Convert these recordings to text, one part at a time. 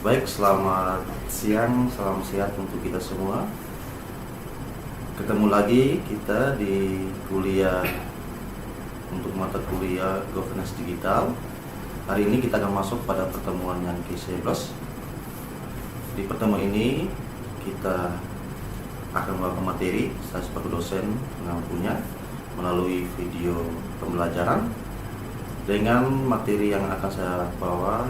Baik, selamat siang, salam sehat untuk kita semua. Ketemu lagi kita di kuliah untuk mata kuliah Governance Digital. Hari ini kita akan masuk pada pertemuan yang ke-11. Di pertemuan ini kita akan melakukan materi, saya sebagai dosen mengampunya melalui video pembelajaran dengan materi yang akan saya bawa,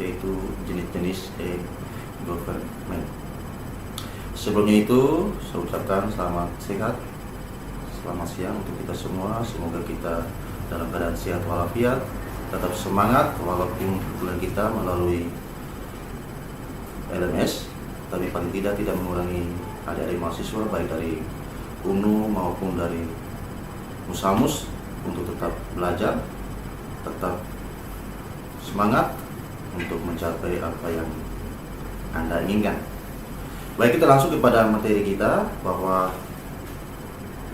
yaitu jenis-jenis e-government. Sebelumnya itu, saya ucapkan selamat sehat, selamat siang untuk kita semua. Semoga kita dalam keadaan sehat walafiat, tetap semangat walaupun kuliah kita melalui LMS, tapi paling tidak mengurangi adik-adik mahasiswa baik dari UNU maupun dari Musamus untuk tetap belajar, tetap semangat untuk mencapai apa yang Anda inginkan. Baik, kita langsung kepada materi kita, bahwa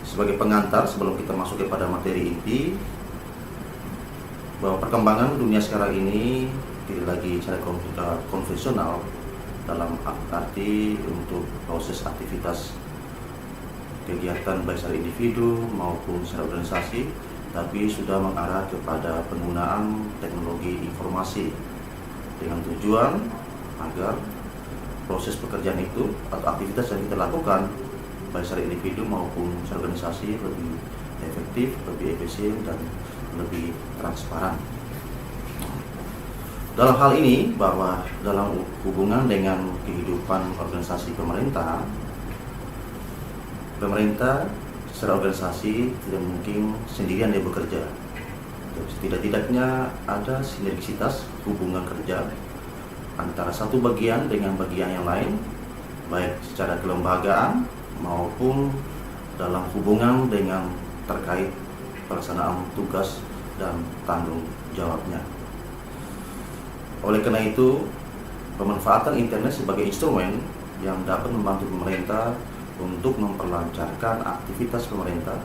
sebagai pengantar sebelum kita masuk kepada materi inti, bahwa perkembangan dunia sekarang ini tidak lagi cara konvensional dalam arti untuk proses aktivitas kegiatan baik secara individu maupun secara organisasi, tapi sudah mengarah kepada penggunaan teknologi informasi dengan tujuan agar proses pekerjaan itu atau aktivitas yang kita lakukan baik secara individu maupun secara organisasi lebih efektif, lebih efisien, dan lebih transparan. Dalam hal ini, bahwa dalam hubungan dengan kehidupan organisasi pemerintah secara organisasi tidak mungkin sendirian dia bekerja. Setidak-tidaknya ada sinergisitas hubungan kerja antara satu bagian dengan bagian yang lain, baik secara kelembagaan maupun dalam hubungan dengan terkait pelaksanaan tugas dan tanggung jawabnya. Oleh karena itu, pemanfaatan internet sebagai instrumen yang dapat membantu pemerintah untuk memperlancarkan aktivitas pemerintah,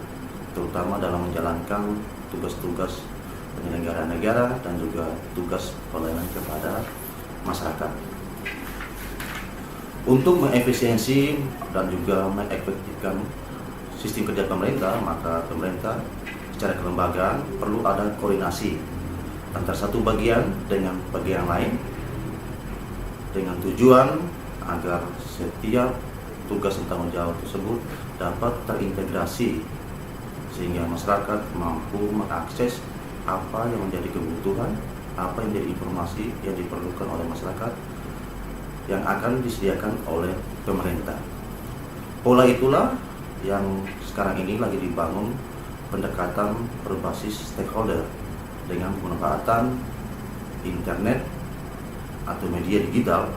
terutama dalam menjalankan tugas-tugas penyelenggara negara dan juga tugas pelayanan kepada masyarakat. Untuk mengefisiensi dan juga mengefektifkan sistem kerja pemerintah, maka pemerintah secara kelembagaan perlu ada koordinasi antara satu bagian dengan bagian lain dengan tujuan agar setiap tugas dan tanggung jawab tersebut dapat terintegrasi sehingga masyarakat mampu mengakses apa yang menjadi kebutuhan, apa yang menjadi informasi yang diperlukan oleh masyarakat yang akan disediakan oleh pemerintah. Pola itulah yang sekarang ini lagi dibangun, pendekatan berbasis stakeholder dengan pemanfaatan internet atau media digital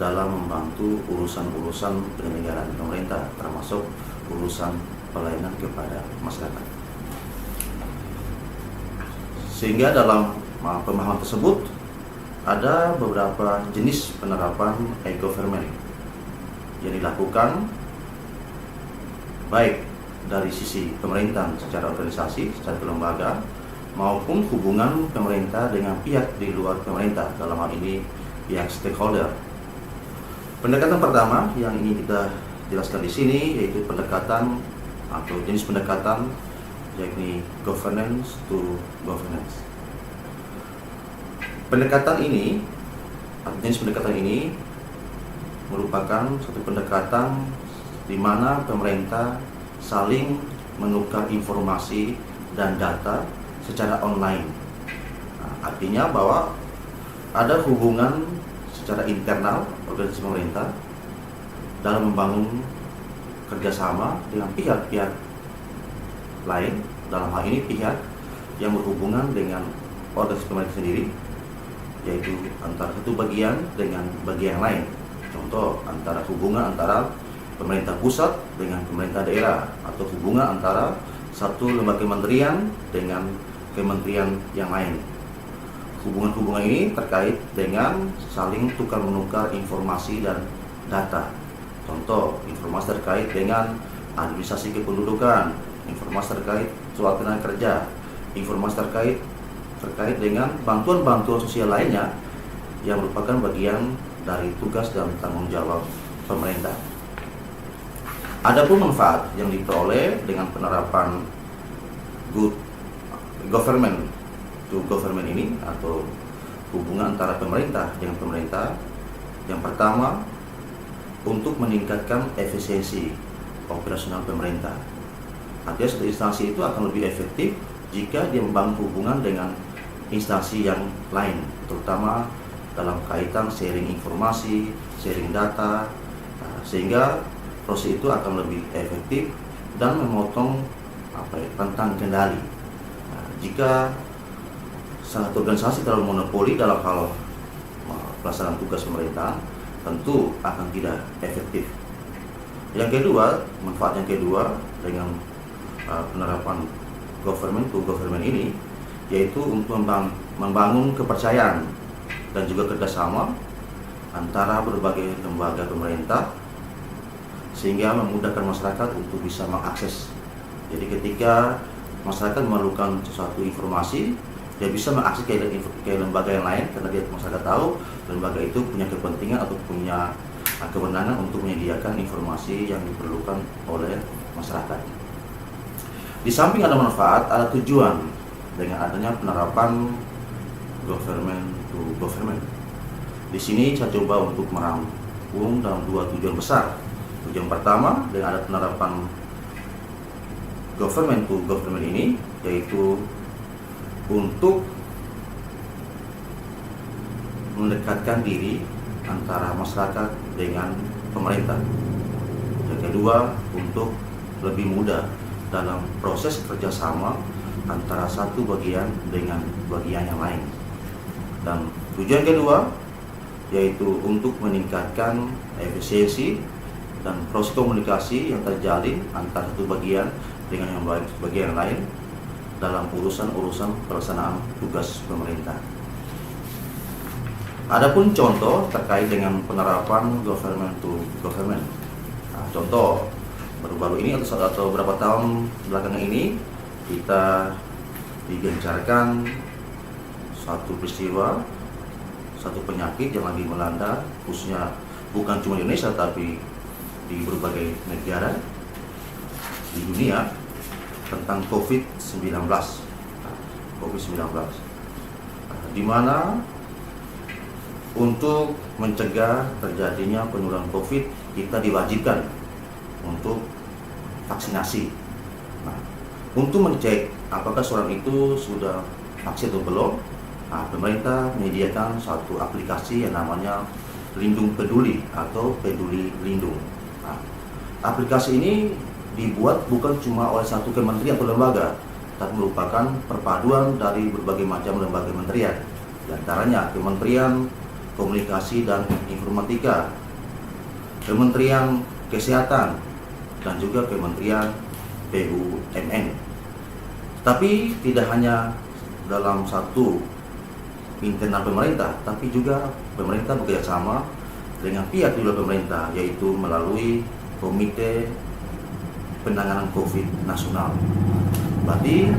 dalam membantu urusan-urusan penyelenggaraan pemerintah, termasuk urusan pelayanan kepada masyarakat. Sehingga dalam pemahaman tersebut ada beberapa jenis penerapan e-government yang dilakukan baik dari sisi pemerintahan secara organisasi, secara kelembagaan, maupun hubungan pemerintah dengan pihak di luar pemerintah, dalam hal ini pihak stakeholder. Pendekatan pertama yang ingin kita jelaskan di sini yaitu pendekatan atau jenis pendekatan, yakni governance to governance. Jenis pendekatan ini merupakan suatu pendekatan di mana pemerintah saling menukar informasi dan data secara online. Artinya bahwa ada hubungan secara internal organisasi pemerintah dalam membangun kerjasama dengan pihak-pihak lain, dalam hal ini pihak yang berhubungan dengan organisasi pemerintah sendiri, yaitu antara satu bagian dengan bagian lain. Contoh, hubungan antara pemerintah pusat dengan pemerintah daerah, atau hubungan antara satu lembaga kementerian dengan kementerian yang lain. Hubungan-hubungan ini terkait dengan saling tukar-menukar informasi dan data. Contoh, informasi terkait dengan administrasi kependudukan, informasi terkait soal tenaga kerja, informasi terkait dengan bantuan-bantuan sosial lainnya yang merupakan bagian dari tugas dan tanggung jawab pemerintah. Adapun manfaat yang diperoleh dengan penerapan good government to government ini atau hubungan antara pemerintah dengan pemerintah, yang pertama, untuk meningkatkan efisiensi operasional pemerintah. Artinya satu instansi itu akan lebih efektif jika dia membangun hubungan dengan instansi yang lain, terutama dalam kaitan sharing informasi, sharing data, sehingga proses itu akan lebih efektif dan memotong rentang kendali. Jika satu organisasi terlalu monopoli dalam hal pelaksanaan tugas pemerintah, tentu akan tidak efektif. Yang kedua, manfaat yang kedua dengan penerapan government to government ini, yaitu untuk membangun kepercayaan dan juga kerjasama antara berbagai lembaga pemerintah, sehingga memudahkan masyarakat untuk bisa mengakses. Jadi ketika masyarakat memerlukan sesuatu informasi, dia bisa mengakses ke lembaga yang lain karena dia masyarakat tahu lembaga itu punya kepentingan atau punya kewenangan untuk menyediakan informasi yang diperlukan oleh masyarakat. Di samping ada manfaat, ada tujuan dengan adanya penerapan government to government. Di sini saya coba untuk merangkum dalam dua tujuan besar. Tujuan pertama dengan ada penerapan government to government ini, yaitu untuk mendekatkan diri antara masyarakat dengan pemerintah. Yang kedua, untuk lebih mudah dalam proses kerjasama antara satu bagian dengan bagian yang lain. Dan tujuan kedua, yaitu untuk meningkatkan efisiensi dan proses komunikasi yang terjalin antara satu bagian dengan yang bagian lain dalam urusan pelaksanaan tugas pemerintah. Adapun contoh terkait dengan penerapan government to government. Contoh baru-baru ini atau beberapa tahun belakangan ini kita digencarkan satu peristiwa, satu penyakit yang lagi melanda, khususnya bukan cuma di Indonesia tapi di berbagai negara di dunia, tentang COVID-19, di mana untuk mencegah terjadinya penularan COVID, kita diwajibkan untuk vaksinasi. Nah, untuk mengecek apakah seorang itu sudah vaksin atau belum, pemerintah menyediakan suatu aplikasi yang namanya Lindung Peduli atau Peduli Lindung. Nah, aplikasi ini dibuat bukan cuma oleh satu kementerian atau lembaga, tapi merupakan perpaduan dari berbagai macam lembaga kementerian, di antaranya Kementerian Komunikasi dan Informatika, Kementerian Kesehatan, dan juga Kementerian BUMN. Tapi tidak hanya dalam satu internal pemerintah, tapi juga pemerintah bekerjasama dengan pihak di luar pemerintah, yaitu melalui Komite Penanganan COVID nasional. Berarti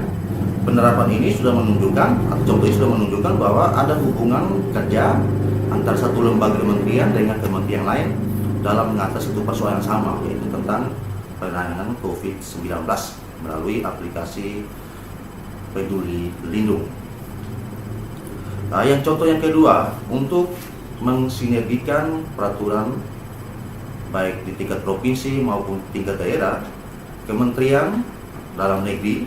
penerapan ini sudah menunjukkan, atau contoh ini sudah menunjukkan bahwa ada hubungan kerja antara satu lembaga kementerian dengan kementerian lain dalam mengatasi satu persoalan yang sama, yaitu tentang penanganan COVID-19 melalui aplikasi Peduli Lindung. Yang contoh yang kedua, untuk mensinergikan peraturan baik di tingkat provinsi maupun tingkat daerah, Kementerian Dalam Negeri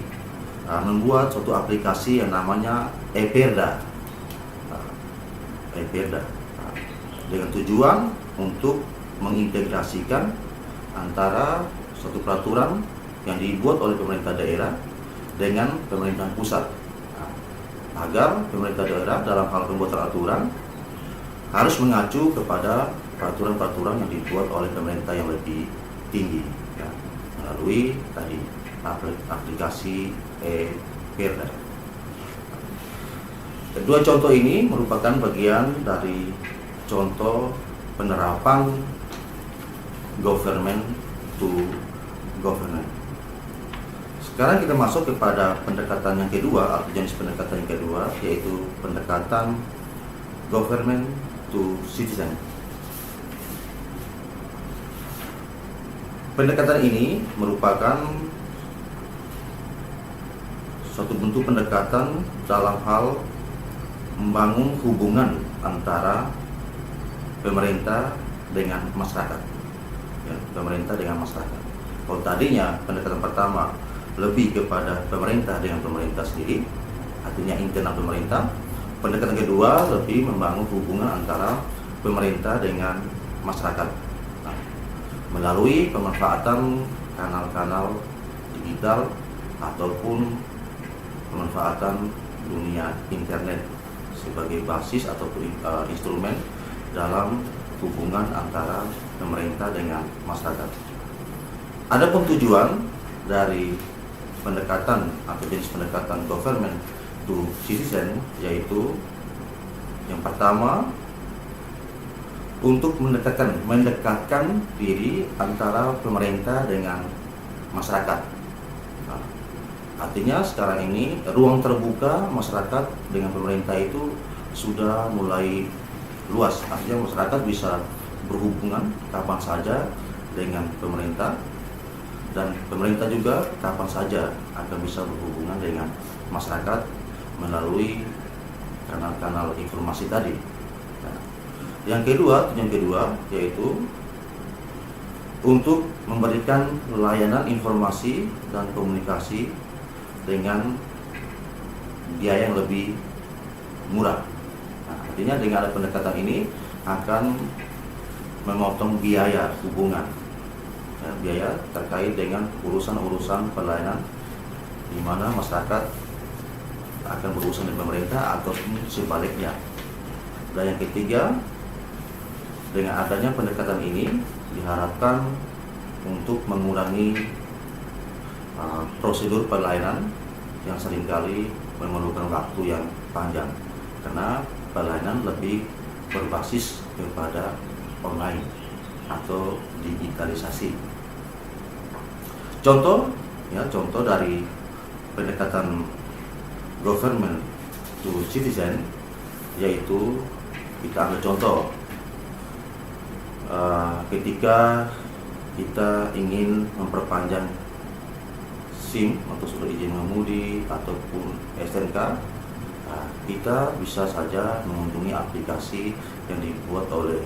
membuat suatu aplikasi yang namanya e-Perda. Dengan tujuan untuk mengintegrasikan antara suatu peraturan yang dibuat oleh pemerintah daerah dengan pemerintahan pusat, agar pemerintah daerah dalam hal pembuatan aturan harus mengacu kepada peraturan-peraturan yang dibuat oleh pemerintah yang lebih tinggi, melalui tadi aplikasi e-Perda. Kedua contoh ini merupakan bagian dari contoh penerapan government to government. Sekarang kita masuk kepada pendekatan yang kedua, atau jenis pendekatan yang kedua, yaitu pendekatan government to citizen Pendekatan ini merupakan suatu bentuk pendekatan dalam hal membangun hubungan antara pemerintah dengan masyarakat, ya, pemerintah dengan masyarakat. Kalau tadinya pendekatan pertama lebih kepada pemerintah dengan pemerintah sendiri, artinya internal pemerintah. Pendekatan kedua lebih membangun hubungan antara pemerintah dengan masyarakat, nah, melalui pemanfaatan kanal-kanal digital ataupun pemanfaatan dunia internet sebagai basis ataupun instrumen dalam hubungan antara pemerintah dengan masyarakat. Adapun tujuan dari pendekatan atau jenis pendekatan government to citizen, yaitu yang pertama untuk mendekatkan diri antara pemerintah dengan masyarakat. Nah, artinya sekarang ini ruang terbuka masyarakat dengan pemerintah itu sudah mulai luas. Artinya masyarakat bisa berhubungan kapan saja dengan pemerintah, dan pemerintah juga kapan saja akan bisa berhubungan dengan masyarakat melalui kanal-kanal informasi tadi. Nah, yang kedua yaitu untuk memberikan layanan informasi dan komunikasi dengan biaya yang lebih murah. Nah, artinya dengan ada pendekatan ini akan memotong biaya hubungan, ya, biaya terkait dengan urusan-urusan pelayanan di mana masyarakat akan berurusan dengan pemerintah ataupun sebaliknya. Dan yang ketiga, dengan adanya pendekatan ini diharapkan untuk mengurangi prosedur pelayanan yang seringkali memerlukan waktu yang panjang, karena pelayanan lebih berbasis kepada online atau digitalisasi. Contoh dari pendekatan government to citizen, yaitu kita ambil contoh ketika kita ingin memperpanjang SIM atau surat izin mengemudi ataupun STNK, kita bisa saja mengunjungi aplikasi yang dibuat oleh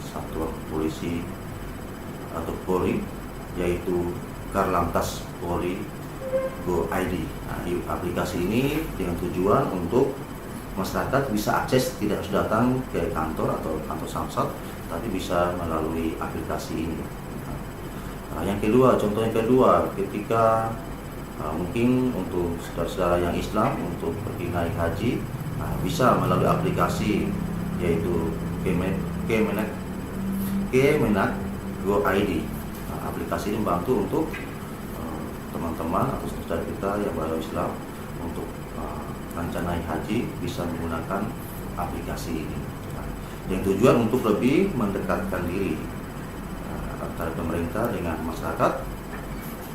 Satuan Polisi atau Polri, yaitu Karlantas Polri Go ID. Nah, aplikasi ini dengan tujuan untuk masyarakat bisa akses, tidak harus datang ke kantor atau kantor Samsat, tapi bisa melalui aplikasi ini. Nah, contoh yang kedua, ketika mungkin untuk saudara-saudara yang Islam untuk pergi naik haji, bisa melalui aplikasi yaitu Kemenak Go ID. Nah, aplikasi ini membantu untuk teman-teman atau saudara kita yang beragama Islam untuk rencana naik haji bisa menggunakan aplikasi ini. Nah, yang tujuan untuk lebih mendekatkan diri antara pemerintah dengan masyarakat,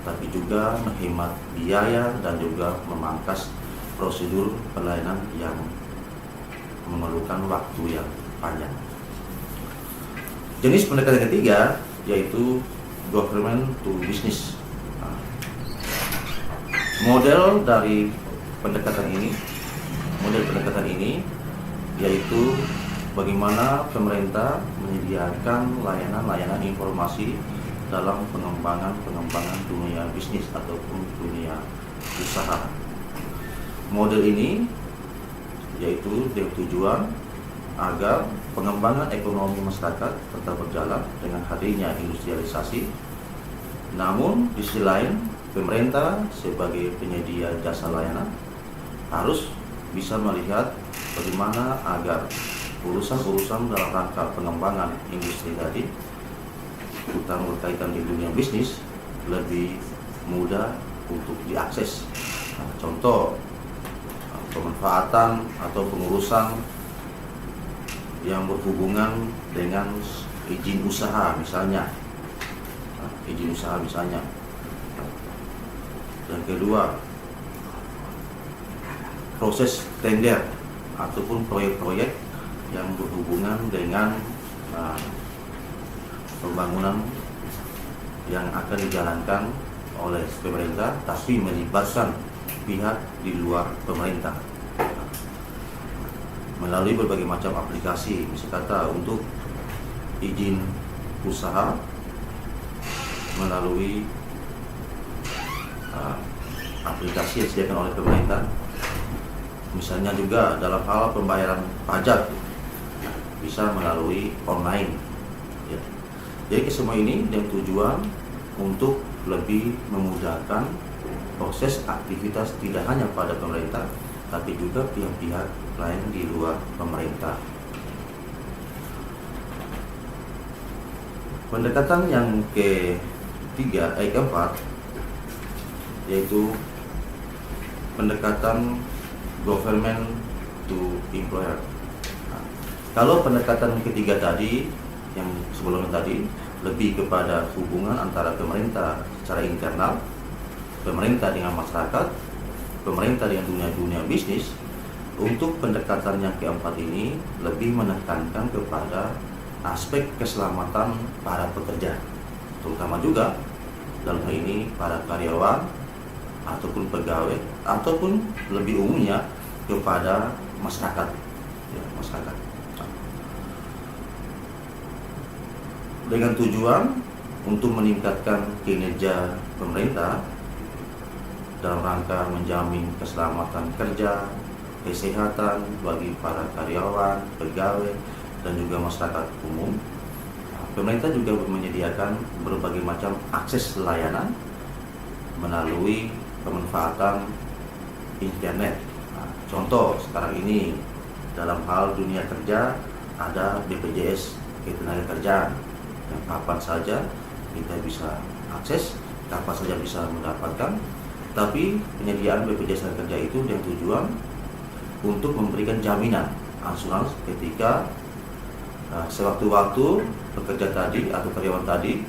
tapi juga menghemat biaya dan juga memangkas prosedur pelayanan yang memerlukan waktu yang panjang. Jenis pendekatan ketiga yaitu government to business. Model pendekatan ini yaitu bagaimana pemerintah menyediakan layanan-layanan informasi dalam pengembangan dunia bisnis ataupun dunia usaha. Model ini yaitu dengan tujuan agar pengembangan ekonomi masyarakat tetap berjalan dengan hadirnya industrialisasi. Namun di sisi lain, pemerintah sebagai penyedia jasa layanan harus bisa melihat bagaimana agar urusan-urusan dalam rangka pengembangan industri tadi, terutama berkaitan di dunia bisnis, lebih mudah untuk diakses. Nah, contoh pemanfaatan atau pengurusan yang berhubungan dengan izin usaha misalnya. Dan kedua, proses tender ataupun proyek-proyek yang berhubungan dengan pembangunan yang akan dijalankan oleh pemerintah, tapi melibatkan pihak di luar pemerintah melalui berbagai macam aplikasi, misalnya kata untuk izin usaha melalui aplikasi yang disediakan oleh pemerintah, misalnya juga dalam hal pembayaran pajak bisa melalui online ya. Jadi semua ini dengan tujuan untuk lebih memudahkan proses aktivitas tidak hanya pada pemerintah, tapi juga pihak-pihak lain di luar pemerintah. Pendekatan yang keempat yaitu pendekatan government to employer. Nah, kalau pendekatan ketiga tadi yang sebelumnya tadi lebih kepada hubungan antara pemerintah secara internal, pemerintah dengan masyarakat, pemerintah dengan dunia bisnis. Untuk pendekatan yang keempat ini lebih menekankan kepada aspek keselamatan para pekerja, terutama juga dalam hal ini para karyawan ataupun pegawai, ataupun lebih umumnya kepada masyarakat ya, masyarakat. Dengan tujuan untuk meningkatkan kinerja pemerintah dalam rangka menjamin keselamatan kerja, kesehatan bagi para karyawan, pegawai, dan juga masyarakat umum. Pemerintah juga menyediakan berbagai macam akses layanan melalui pemanfaatan internet. Nah, contoh sekarang ini dalam hal dunia kerja ada BPJS Ketenagakerjaan yang kapan saja kita bisa akses, kapan saja bisa mendapatkan. Tapi penyediaan BPJS Ketenagakerjaan itu dengan tujuan untuk memberikan jaminan asuransi ketika sewaktu-waktu pekerja tadi atau karyawan tadi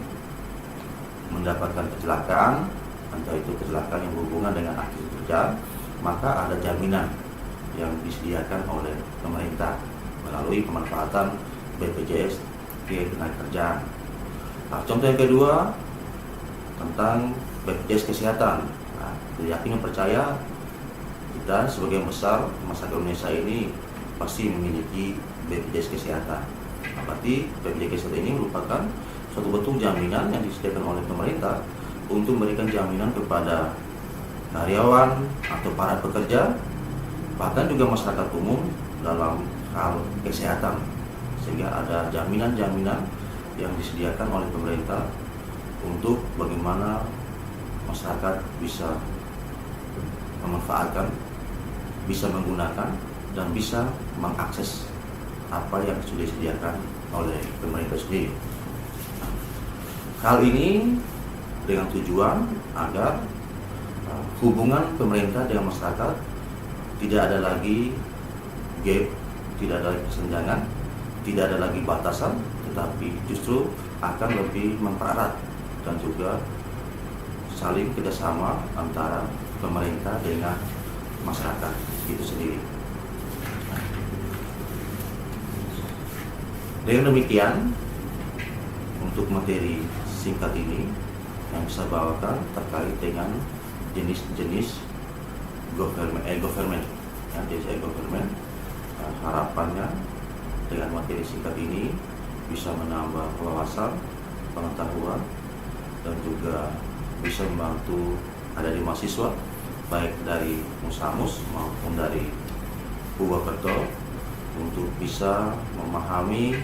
mendapatkan kecelakaan, entah itu kecelakaan yang berhubungan dengan aktivitas kerja, maka ada jaminan yang disediakan oleh pemerintah melalui pemanfaatan BPJS Ketenagakerjaan. Nah, contoh yang kedua tentang BPJS Kesehatan. Nah, yakin dan percaya kita sebagian besar masyarakat Indonesia ini pasti memiliki BPJS Kesehatan. Nah, berarti BPJS Kesehatan ini merupakan suatu bentuk jaminan yang disediakan oleh pemerintah untuk memberikan jaminan kepada karyawan atau para pekerja, bahkan juga masyarakat umum dalam hal kesehatan, sehingga ada jaminan-jaminan yang disediakan oleh pemerintah untuk bagaimana masyarakat bisa memanfaatkan, bisa menggunakan, dan bisa mengakses apa yang sudah disediakan oleh pemerintah sendiri. Hal ini dengan tujuan agar hubungan pemerintah dengan masyarakat tidak ada lagi gap, tidak ada lagi kesenjangan, tidak ada lagi batasan, tetapi justru akan lebih mempererat dan juga saling kerjasama antara pemerintah dengan masyarakat itu sendiri. Dengan demikian, untuk materi singkat ini yang bisa bawakan terkait dengan jenis-jenis government, ya, jenis government, harapannya dengan materi singkat ini bisa menambah wawasan, pengetahuan, dan juga bisa membantu adik mahasiswa baik dari Musamus maupun dari Purwokerto untuk bisa memahami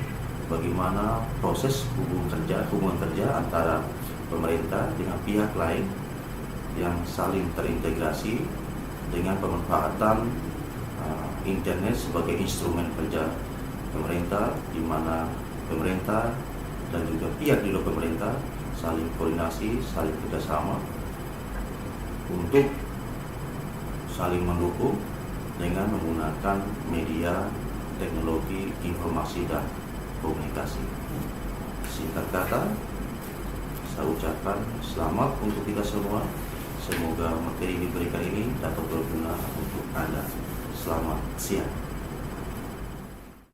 bagaimana proses hubungan kerja antara pemerintah dengan pihak lain yang saling terintegrasi dengan pemanfaatan internet sebagai instrumen kerja pemerintah, di mana pemerintah dan juga pihak di luar pemerintah saling koordinasi, saling kerjasama untuk saling mendukung dengan menggunakan media teknologi informasi dan komunikasi. Singkat kata, saya ucapkan selamat untuk kita semua. Semoga materi yang diberikan ini dapat berguna untuk Anda. Selamat siang.